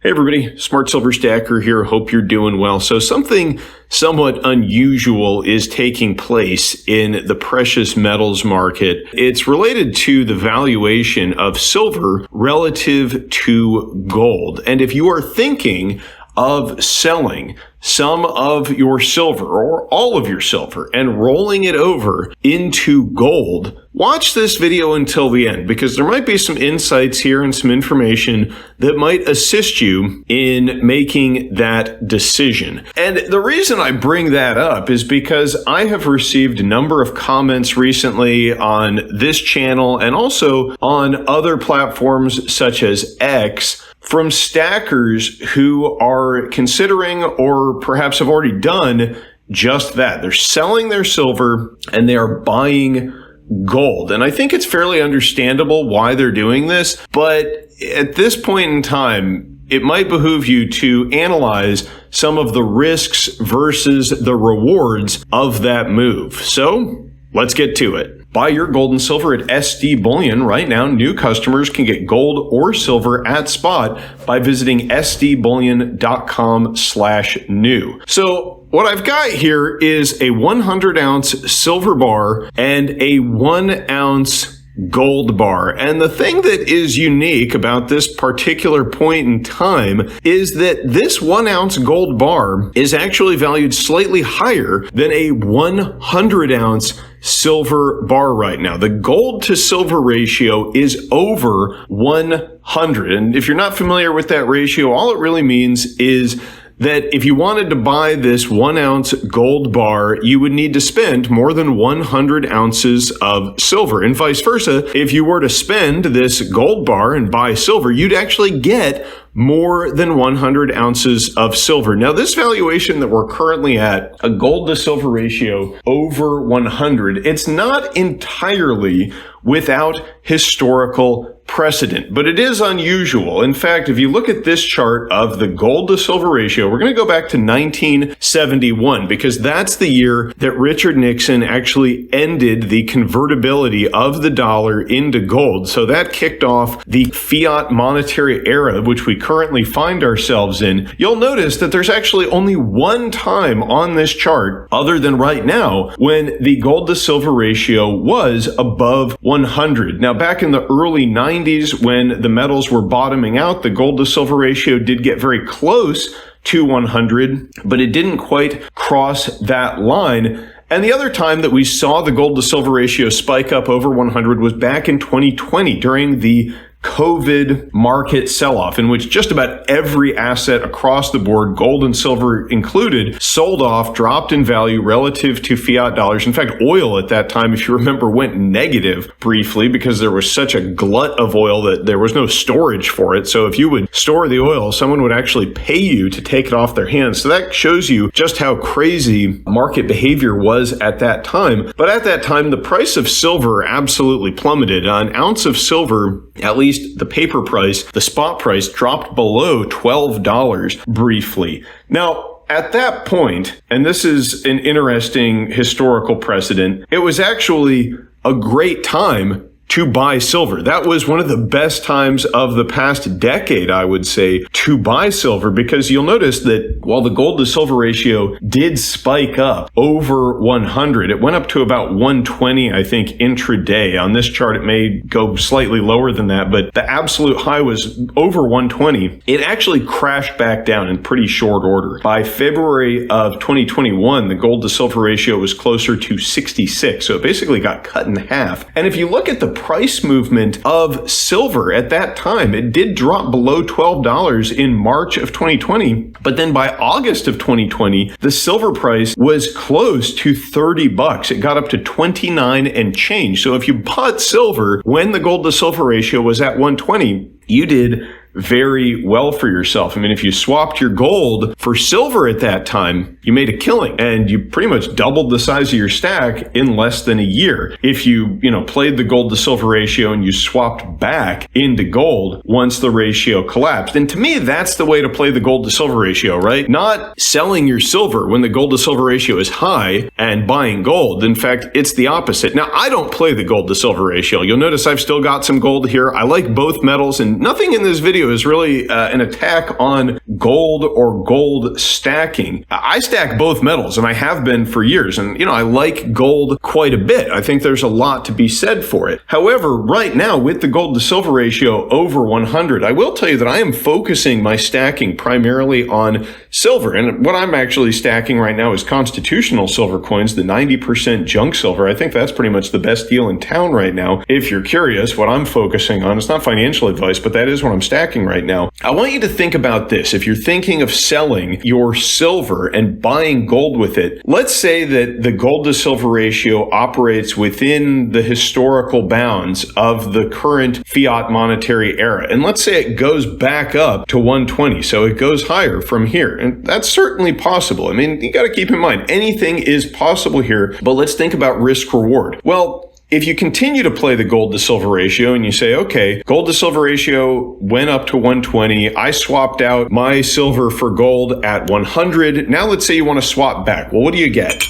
Hey everybody, Smart Silver Stacker here. Hope you're doing well. So something somewhat unusual is taking place in the precious metals market. It's related to the valuation of silver relative to gold. And if you are thinking of selling some of your silver or all of your silver and rolling it over into gold, watch this video until the end because there might be some insights here and some information that might assist you in making that decision. And the reason I bring that up is because I have received a number of comments recently on this channel and also on other platforms such as X from stackers who are considering or perhaps have already done just that. They're selling their silver and they are buying gold. And I think it's fairly understandable why they're doing this. But at this point in time, it might behoove you to analyze some of the risks versus the rewards of that move. So let's get to it. Buy your gold and silver at SD Bullion. Right now, new customers can get gold or silver at spot by visiting sdbullion.com/new. So what I've got here is a 100-ounce silver bar and a 1-ounce gold bar. And the thing that is unique about this particular point in time is that this 1-ounce gold bar is actually valued slightly higher than a 100-ounce silver bar right now. The gold to silver ratio is over 100. And if you're not familiar with that ratio, all it really means is that if you wanted to buy this 1-ounce gold bar, you would need to spend more than 100 ounces of silver, and vice versa. If you were to spend this gold bar and buy silver, you'd actually get more than 100 ounces of silver. Now, this valuation that we're currently at, a gold to silver ratio over 100, it's not entirely without historical precedent, but it is unusual. In fact, if you look at this chart of the gold to silver ratio, we're going to go back to 1971 because that's the year that Richard Nixon actually ended the convertibility of the dollar into gold. So that kicked off the fiat monetary era, which we currently find ourselves in. You'll notice that there's actually only one time on this chart, other than right now, when the gold to silver ratio was above 100. Now, back in the early 90s, when the metals were bottoming out, the gold to silver ratio did get very close to 100, but it didn't quite cross that line. And the other time that we saw the gold to silver ratio spike up over 100 was back in 2020 during the COVID market sell-off, in which just about every asset across the board, gold and silver included, sold off, dropped in value relative to fiat dollars. In fact, oil at that time, if you remember, went negative briefly because there was such a glut of oil that there was no storage for it. So if you would store the oil, someone would actually pay you to take it off their hands. So that shows you just how crazy market behavior was at that time. But at that time, the price of silver absolutely plummeted. An ounce of silver, at least the paper price, the spot price, dropped below $12 briefly. Now, at that point, and this is an interesting historical precedent, it was actually a great time to buy silver. That was one of the best times of the past decade, I would say, to buy silver, because you'll notice that while the gold to silver ratio did spike up over 100, it went up to about 120, I think, intraday. On this chart, it may go slightly lower than that, but the absolute high was over 120. It actually crashed back down in pretty short order. By February of 2021, the gold to silver ratio was closer to 66, so it basically got cut in half. And if you look at the price movement of silver at that time, it did drop below $12 in March of 2020. But then by August of 2020, the silver price was close to $30. It got up to 29 and change. So if you bought silver when the gold to silver ratio was at 120, you did very well for yourself. I mean, if you swapped your gold for silver at that time, you made a killing and you pretty much doubled the size of your stack in less than a year. If you played the gold to silver ratio and you swapped back into gold once the ratio collapsed. And to me, that's the way to play the gold to silver ratio, right? Not selling your silver when the gold to silver ratio is high and buying gold. In fact, it's the opposite. Now, I don't play the gold to silver ratio. You'll notice I've still got some gold here. I like both metals, and nothing in this video video is really an attack on gold or gold stacking. I stack both metals, and I have been for years. And, I like gold quite a bit. I think there's a lot to be said for it. However, right now, with the gold to silver ratio over 100, I will tell you that I am focusing my stacking primarily on silver. And what I'm actually stacking right now is constitutional silver coins, the 90% junk silver. I think that's pretty much the best deal in town right now. If you're curious, what I'm focusing on, it's not financial advice, but that is what I'm stacking right now. I want you to think about this. If you're thinking of selling your silver and buying gold with it, let's say that the gold to silver ratio operates within the historical bounds of the current fiat monetary era. And let's say it goes back up to 120. So it goes higher from here. And that's certainly possible. I mean, you got to keep in mind, anything is possible here, but let's think about risk reward. Well, if you continue to play the gold to silver ratio and you say, okay, gold to silver ratio went up to 120. I swapped out my silver for gold at 100. Now let's say you want to swap back. Well, what do you get?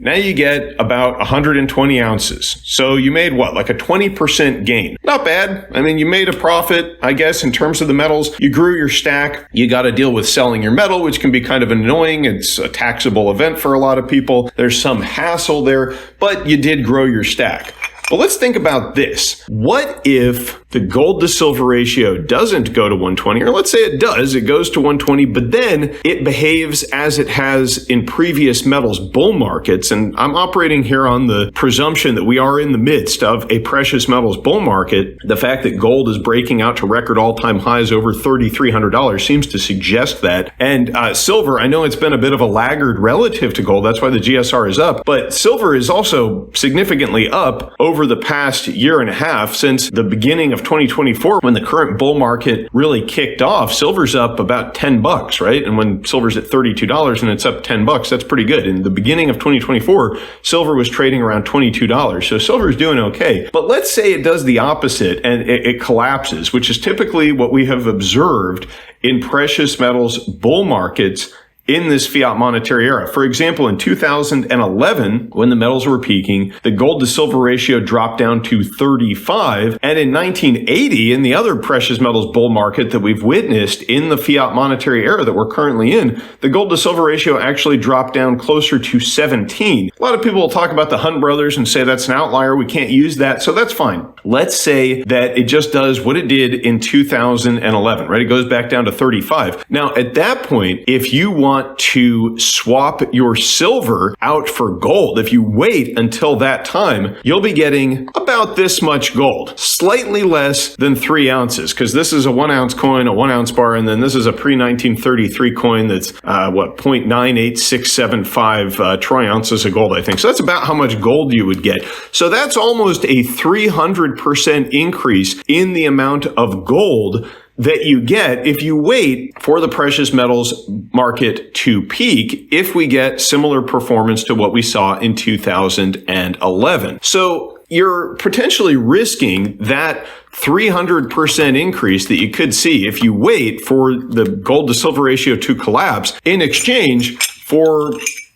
Now you get about 120 ounces. So you made what, like a 20% gain? Not bad. I mean, you made a profit, I guess, in terms of the metals. You grew your stack. You got to deal with selling your metal, which can be kind of annoying. It's a taxable event for a lot of people. There's some hassle there, but you did grow your stack. Well, let's think about this. What if the gold to silver ratio doesn't go to 120, or let's say it does, it goes to 120, but then it behaves as it has in previous metals bull markets. And I'm operating here on the presumption that we are in the midst of a precious metals bull market. The fact that gold is breaking out to record all-time highs over $3,300 seems to suggest that. And silver, I know it's been a bit of a laggard relative to gold. That's why the GSR is up, but silver is also significantly up over the past year and a half since the beginning of 2024, when the current bull market really kicked off. Silver's up about $10, right? And when silver's at $32 and it's up $10, that's pretty good. In the beginning of 2024, silver was trading around $22. So silver's doing okay. But let's say it does the opposite and it collapses, which is typically what we have observed in precious metals bull markets in this fiat monetary era. For example, in 2011, when the metals were peaking, the gold to silver ratio dropped down to 35. And in 1980, in the other precious metals bull market that we've witnessed in the fiat monetary era that we're currently in, the gold to silver ratio actually dropped down closer to 17. A lot of people will talk about the Hunt brothers and say that's an outlier. We can't use that. So that's fine. Let's say that it just does what it did in 2011, right? It goes back down to 35. Now, at that point, if you want to swap your silver out for gold, if you wait until that time, you'll be getting about this much gold, slightly less than 3 ounces, because this is a 1 ounce coin, a 1 ounce bar, and then this is a pre-1933 coin that's 0.98675 troy ounces of gold, I think. So that's about how much gold you would get. So that's almost a 300% increase in the amount of gold that you get if you wait for the precious metals market to peak, if we get similar performance to what we saw in 2011. So you're potentially risking that 300% increase that you could see if you wait for the gold to silver ratio to collapse in exchange for,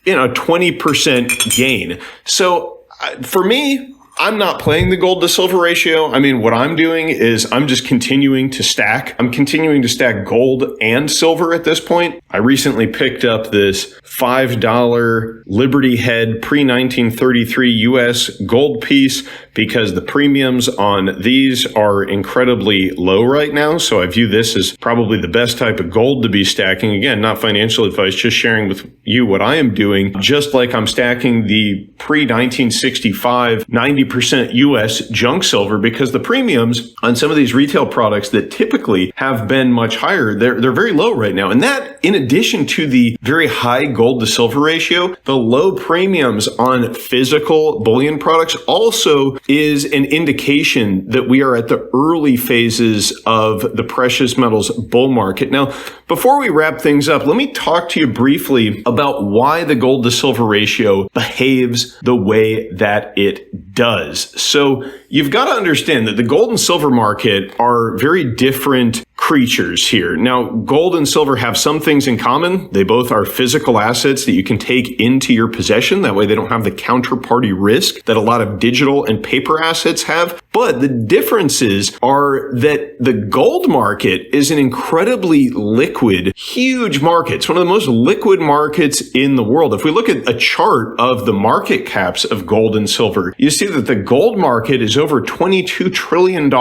20% gain. So for me, I'm not playing the gold to silver ratio. I mean, what I'm doing is I'm just continuing to stack. I'm continuing to stack gold and silver at this point. I recently picked up this $5 Liberty Head pre-1933 US gold piece because the premiums on these are incredibly low right now. So I view this as probably the best type of gold to be stacking. Again, not financial advice, just sharing with you what I am doing. Just like I'm stacking the pre-1965 90% US junk silver, because the premiums on some of these retail products that typically have been much higher, they're very low right now. And that, in addition to the very high gold to silver ratio, the low premiums on physical bullion products also is an indication that we are at the early phases of the precious metals bull market. Now, before we wrap things up, let me talk to you briefly about why the gold to silver ratio behaves the way that it does. So you've got to understand that the gold and silver market are very different creatures here. Now, gold and silver have some things in common. They both are physical assets that you can take into your possession. That way they don't have the counterparty risk that a lot of digital and paper assets have. But the differences are that the gold market is an incredibly liquid, huge market. It's one of the most liquid markets in the world. If we look at a chart of the market caps of gold and silver, you see that the gold market is over $22 trillion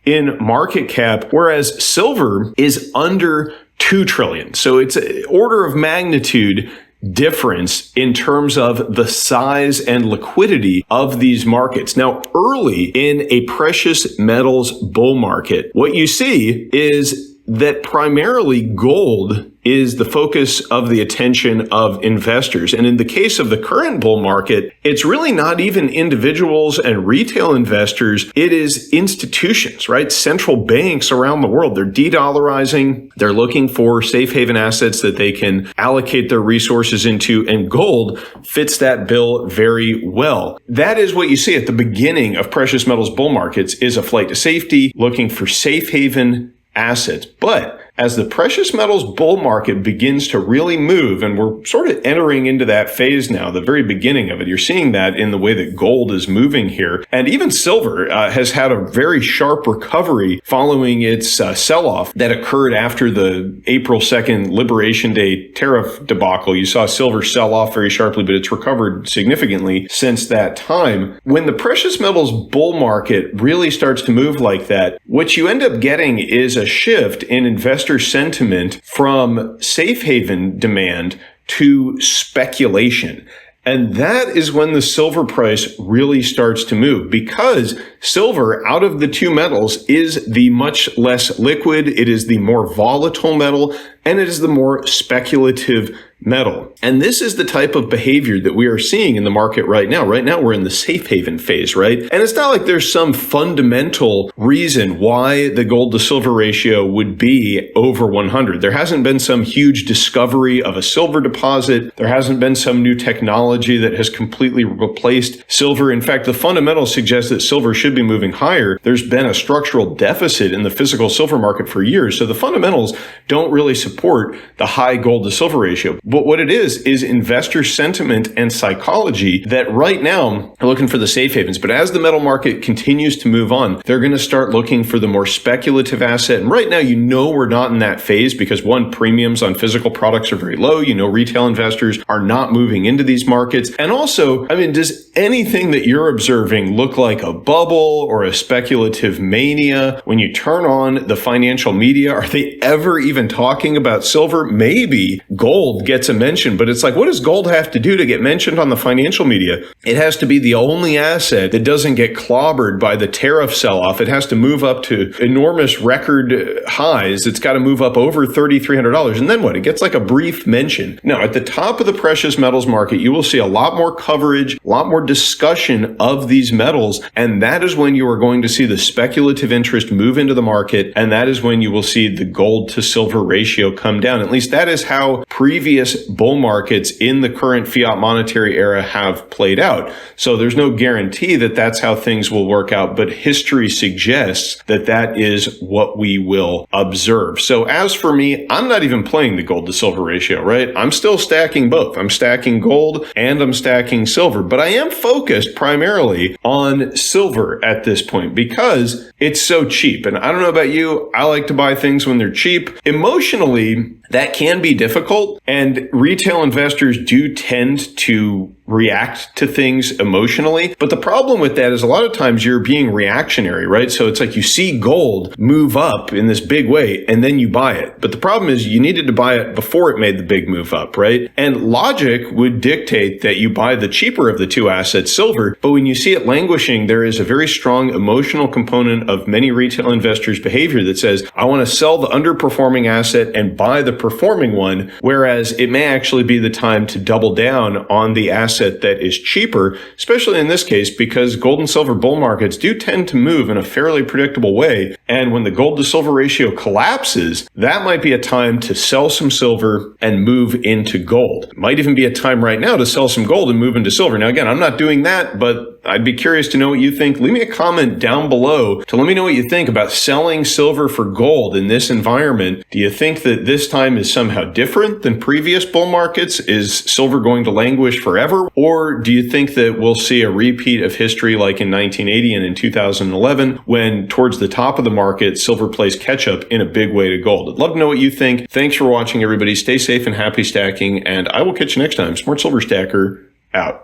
in market cap, whereas silver is under 2 trillion. So it's an order of magnitude difference in terms of the size and liquidity of these markets. Now, early in a precious metals bull market, what you see is that primarily gold is the focus of the attention of investors. And in the case of the current bull market, it's really not even individuals and retail investors. It is institutions, right? Central banks around the world. They're de-dollarizing. They're looking for safe haven assets that they can allocate their resources into, and gold fits that bill very well. That is what you see at the beginning of precious metals bull markets, is a flight to safety, looking for safe haven assets. But as the precious metals bull market begins to really move, and we're sort of entering into that phase now, the very beginning of it, you're seeing that in the way that gold is moving here. And even silver has had a very sharp recovery following its sell-off that occurred after the April 2nd Liberation Day tariff debacle. You saw silver sell off very sharply, but it's recovered significantly since that time. When the precious metals bull market really starts to move like that, what you end up getting is a shift in investor sentiment from safe haven demand to speculation. And that is when the silver price really starts to move, because silver, out of the two metals, is the much less liquid, it is the more volatile metal, and it is the more speculative metal. And this is the type of behavior that we are seeing in the market right now. Right now, we're in the safe haven phase, right? And it's not like there's some fundamental reason why the gold to silver ratio would be over 100. There hasn't been some huge discovery of a silver deposit. There hasn't been some new technology that has completely replaced silver. In fact, the fundamentals suggest that silver should be moving higher. There's been a structural deficit in the physical silver market for years. So the fundamentals don't really support the high gold to silver ratio. But what it is investor sentiment and psychology that right now are looking for the safe havens. But as the metal market continues to move on, they're going to start looking for the more speculative asset. And right now, we're not in that phase because, one, premiums on physical products are very low. Retail investors are not moving into these markets. And also, does anything that you're observing look like a bubble or a speculative mania? When you turn on the financial media, are they ever even talking about silver? Maybe gold gets a mention, but it's like, what does gold have to do to get mentioned on the financial media? It has to be the only asset that doesn't get clobbered by the tariff sell-off. It has to move up to enormous record highs. It's got to move up over $3,300. And then what? It gets like a brief mention. Now, at the top of the precious metals market, you will see a lot more coverage, a lot more discussion of these metals. And that is when you are going to see the speculative interest move into the market. And that is when you will see the gold to silver ratio come down. At least that is how previous bull markets in the current fiat monetary era have played out. So there's no guarantee that that's how things will work out, but history suggests that that is what we will observe. So as for me, I'm not even playing the gold to silver ratio, right? I'm still stacking both. I'm stacking gold and I'm stacking silver, but I am focused primarily on silver at this point because it's so cheap. And I don't know about you, I like to buy things when they're cheap. Emotionally, that can be difficult, and retail investors do tend to react to things emotionally. But the problem with that is a lot of times you're being reactionary, right? So it's like you see gold move up in this big way and then you buy it. But the problem is you needed to buy it before it made the big move up, right? And logic would dictate that you buy the cheaper of the two assets, silver. But when you see it languishing, there is a very strong emotional component of many retail investors' behavior that says, I want to sell the underperforming asset and buy the performing one, whereas it may actually be the time to double down on the asset asset that is cheaper, especially in this case, because gold and silver bull markets do tend to move in a fairly predictable way. And when the gold to silver ratio collapses, that might be a time to sell some silver and move into gold. It might even be a time right now to sell some gold and move into silver. Now, again, I'm not doing that, but I'd be curious to know what you think. Leave me a comment down below to let me know what you think about selling silver for gold in this environment. Do you think that this time is somehow different than previous bull markets? Is silver going to languish forever? Or do you think that we'll see a repeat of history like in 1980 and in 2011 when towards the top of the market, silver plays catch up in a big way to gold? I'd love to know what you think. Thanks for watching, everybody. Stay safe and happy stacking, and I will catch you next time. Smart Silver Stacker out.